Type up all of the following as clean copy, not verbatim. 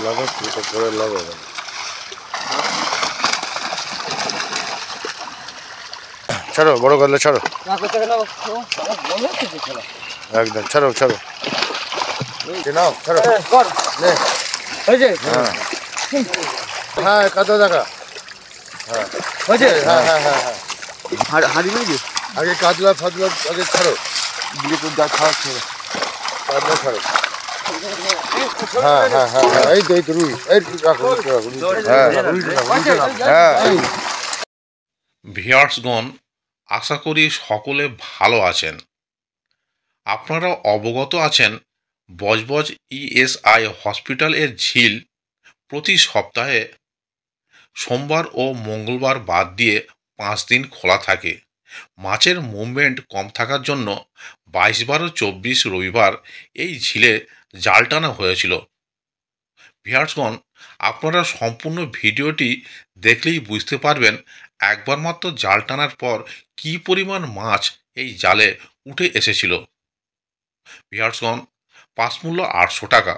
লাগাচ্ছি তো পরে লাগাবো। ছাড়ো বড় কাতলা ছাড়ো, একদম ছাড়ো ছাড়ো নাও ছাড়ো। হ্যাঁ কত টাকা? হ্যাঁ হ্যাঁ হ্যাঁ হ্যাঁ হ্যাঁ হাড়ি নাকি আগে কাতলা ফাতলা আগে ছাড়ো, যা খাওয়া ছাড়ো, কাতলা ছাড়ো। হ্যাঁ হ্যাঁ হ্যাঁ হ্যাঁ এই তো এই তো রুই, এই হ্যাঁ হ্যাঁ। ভিউয়ার্সগণ, আশা করি সকলে ভালো আছেন। আপনারা অবগত আছেন বজবজ ইএসআই হসপিটাল এর ঝিল প্রতি সপ্তাহে সোমবার ও মঙ্গলবার বাদ দিয়ে 5 দিন খোলা থাকে। মাছের মুভমেন্ট কম থাকার জন্য 22, 12, 24 রবিবার এই ঝিলে জাল টানা হয়েছিল। ভিউয়ার্সগণ, আপনারা সম্পূর্ণ ভিডিওটি দেখলেই বুঝতে পারবেন একবার মাত্র জাল টানার পর কী পরিমাণ মাছ এই জালে উঠে এসেছিল। ভিউয়ার্সগণ, পাস মূল্য 800 টাকা,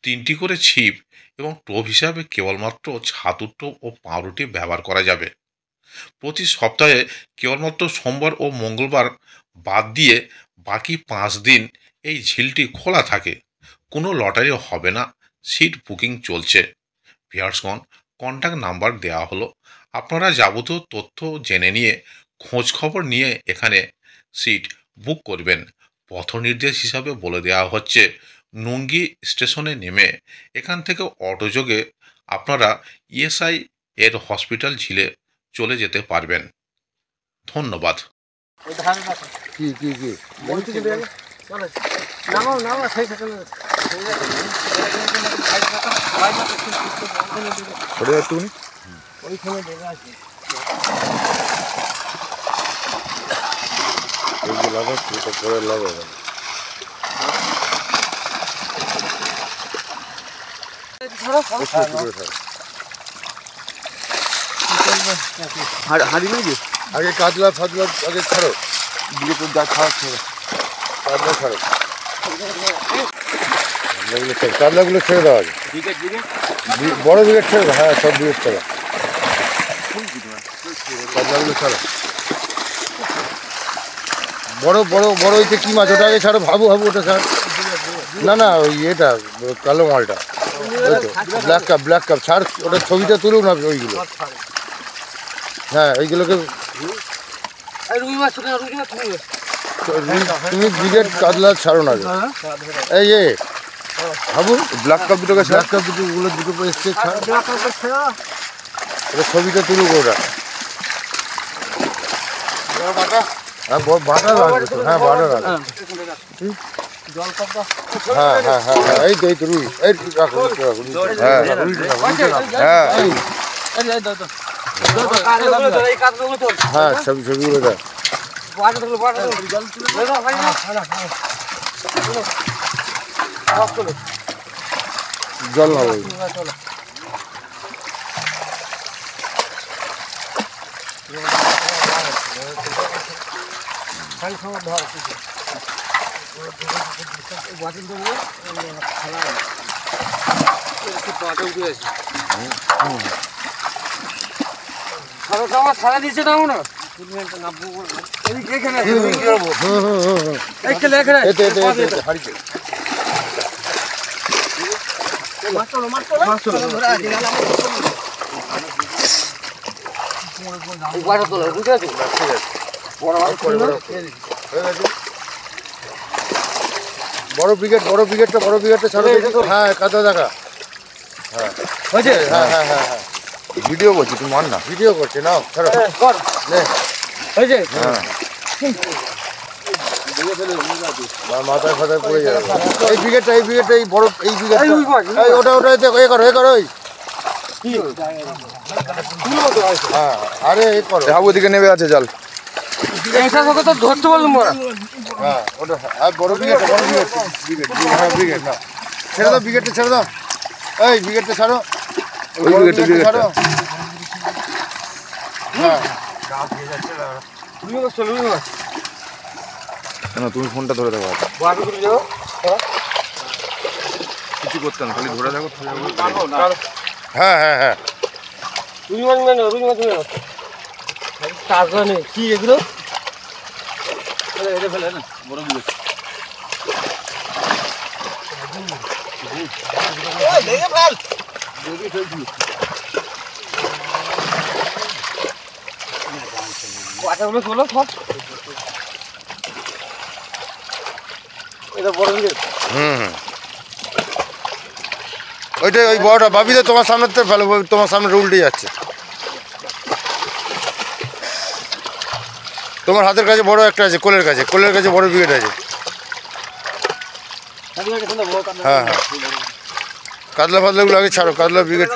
3টি করে ছিপ এবং টোপ হিসাবে কেবলমাত্র ছাতুর টোপ ও পাউরুটি ব্যবহার করা যাবে। প্রতি সপ্তাহে কেবলমাত্র সোমবার ও মঙ্গলবার বাদ দিয়ে বাকি 5 দিন এই ঝিলটি খোলা থাকে। কোনো লটারি হবে না, সিট বুকিং চলছে। ভিউয়ার্সগণ, কন্ট্যাক্ট নাম্বার দেওয়া হলো, আপনারা যাবতীয় তথ্য জেনে নিয়ে খোঁজ খবর নিয়ে এখানে সিট বুক করবেন। পথ নির্দেশ হিসাবে বলে দেওয়া হচ্ছে নুঙ্গি স্টেশনে নেমে এখান থেকে অটোযোগে আপনারা ইএসআই এর হসপিটাল ঝিলে চলে যেতে পারবেন। ধন্যবাদ। কি কি কি লাগাচ্ছি তো পরে লাগাবো। হাড়ি নাকি আগে কাতলা ফাতলা আগে ছাড়ো, যা খাওয়া ছাড়ো, কাতলা ছাড়ো, কাতলাগুলো ছেড়ে দাও আগে, বড় বিকেট ছেড়ে দাও। হ্যাঁ সব বিকেট ছাড়ো, কাতলাগুলো ছাড়ো। বড় বড় বড় ওইতে কি মাছ ওটা আগে ছাড়ো, ভাবু ভাবু ওটা ছাড়। না না ওই এটা কালো মালটা, ওই তো ব্ল্যাক কাপ ছাড়, ওটা ছবিটা তুলুক না ওইগুলো। হ্যাঁ এইগুলোকে তুমি ব্রিগেড কাতলা ছাড়ো না। এই এ ভাবু ব্ল্যাক কাপ দুটোকে ব্ল্যাক কাপ দুটোগুলো দুটো এসছে, ওটা ছবিটা তুলুক ওটা। হ্যাঁ বাটা রাখবে তো, হ্যাঁ বাটা রাখবে। হ্যাঁ হ্ঁ হ্যাঁ হ্যাঁ এই তো এই তো রুই, এই রাখো হ্যাঁ হ্যাঁ হ্যাঁ ছবি ছবিগুলো দেখ। জল না সারা দিচ্ছে না না বড় ব্রিগেডটা ছাড়ো। হ্যাঁ কত টাকা? হ্যাঁ হ্যাঁ হ্যাঁ হ্যাঁ হ্যাঁ ভিডিও করছি, তুমি মার না, ভিডিও করছে নাও ছাড়ো। মাথায় ফাথায় পড়ে যাবে। এই ব্রিগেডটা এই বড় এই ব্রিগেডটা ওটা এ করো ওই হ্যাঁ আরে এ করো। হ্যাঁ ওদিকে নেমে আছে জাল, ধরতে পারলাম। হ্যাঁ ওটা বড় ব্রিগেড হ্যাঁ ব্রিগেড না ছেড়ে দাও, ব্রিগেডটা ছেড়ে দাও, এই ব্রিগেডটা ছাড়ো, ওই ব্রিগেডটা ছাড়ো। হ্যাঁ তুমি ফোনটা ধরে দেবো, কিছু করতাম খালি ধরে থাকো হ্যাঁ হ্যাঁ হ্যাঁ রুই মাছ মেনে রুই মাছ মেনে তাজা নেই কি এগুলো এটা ফেলে না বড় গুলো দেখে ফেল দেখে ফেলছি পাটাগুলো চলো সব এটা বড় দিকে ওইটাই ওই বড়টা ভাবি তো তোমার সামনে তো ফেলো তোমার সামনে উল্টে যাচ্ছে তোমার হাতের কাছে বড় একটা আছে কোলের কাছে বড় ব্রিগেড আছে হ্যাঁ হ্যাঁ কাতলা ফাতলাগুলো আগে ছাড়ো কাতলা ব্রিগেড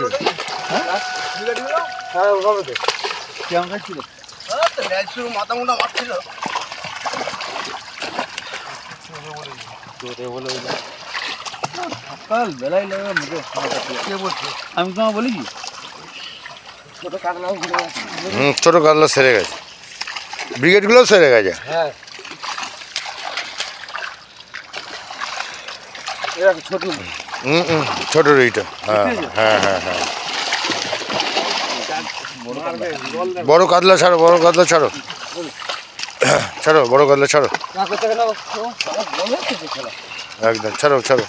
মাথা মোটা মারছিল সকাল বেলায় লাগে মুখে কে বলছে আমি তোমাকে বলি কি ছোট কাতলাও ঘুরে গেছে ছোট কাতলা সেরে গেছে ব্রিগেডগুলোও সেরে গেছে হ্যাঁ এরা ছোট ছোট রুইটা হ্যাঁ হ্যাঁ হ্যাঁ হ্যাঁ বড় কাতলা ছাড়ো বড় কাতলা ছাড়ো ছাড়ো বড় কাতলা ছাড়ো একদম ছাড়ো ছাড়ো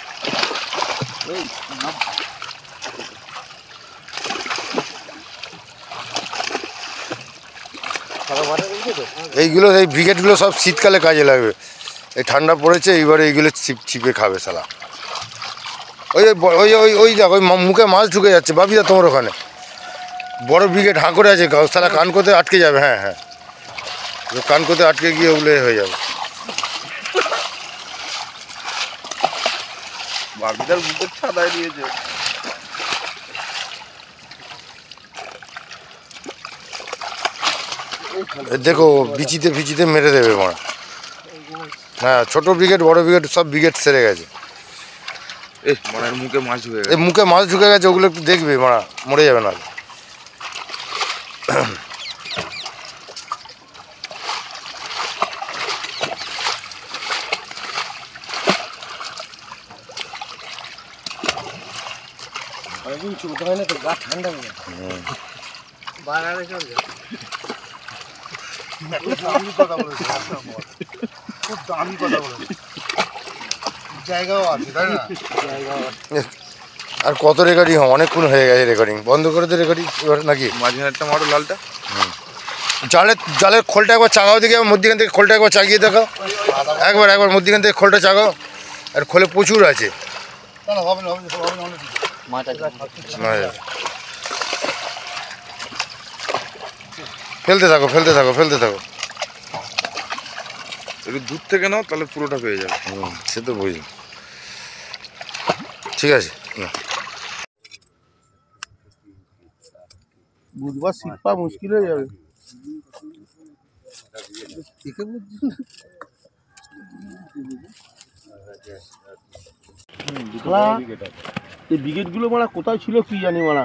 এইগুলো এই ব্রিগেডগুলো সব শীতকালে কাজে লাগবে এই ঠান্ডা পড়েছে এইবারে এইগুলো ছিপে খাবে শালা ওই ওই ওই ওই দেখ ওই মুখে মাছ ঢুকে যাচ্ছে বাবিদা তোমার ওখানে বড় ব্রিগেড হাঁ করে আছে শালা কান করতে আটকে যাবে হ্যাঁ হ্যাঁ কান করতে আটকে গিয়ে ওগুলো হয়ে যাবে বাবিদার মুখে ছাদাই দিয়েছে দেখো বিচিতে মেরে দেবে মারা হ্যাঁ ছোট ব্রিগেড বড় ব্রিগেড সব ব্রিগেড সেরে গেছে মারার মুখে মাছ ঢুকে এই মুখে মাছ ঢুকে গেছে ওগুলো একটু দেখবে মারা মরে যাবে না অনেকদিন ছোট হয় না তো গা ঠান্ডা হয়ে যায় বাড়ারে চল যা খুব দামি কথা বলেছে জায়গাও আছে তাই না আর কত রেকর্ডিং অনেকক্ষণ হয়ে গেছে রেকর্ডিং বন্ধ করে দে রেকর্ডিং এবার নাকি মাঝখানেরটা মারো লালটা জালের খোলটা একবার চাগাও দেখি মধ্যখান থেকে খোলটা একবার চাগিয়ে দেখাও একবার মধ্যখান থেকে খোলটা চাগাও আর খোলে প্রচুর আছে ফেলতে থাকো একটু দূর থেকে নাও তাহলে পুরোটা পেয়ে যাবে সে তো বুঝি ঠিক আছে বুধবার শীত পাওয়া মুশকিল হয়ে যাবে এই ব্রিগেডগুলো মারা কোথায় ছিল কি জানি মারা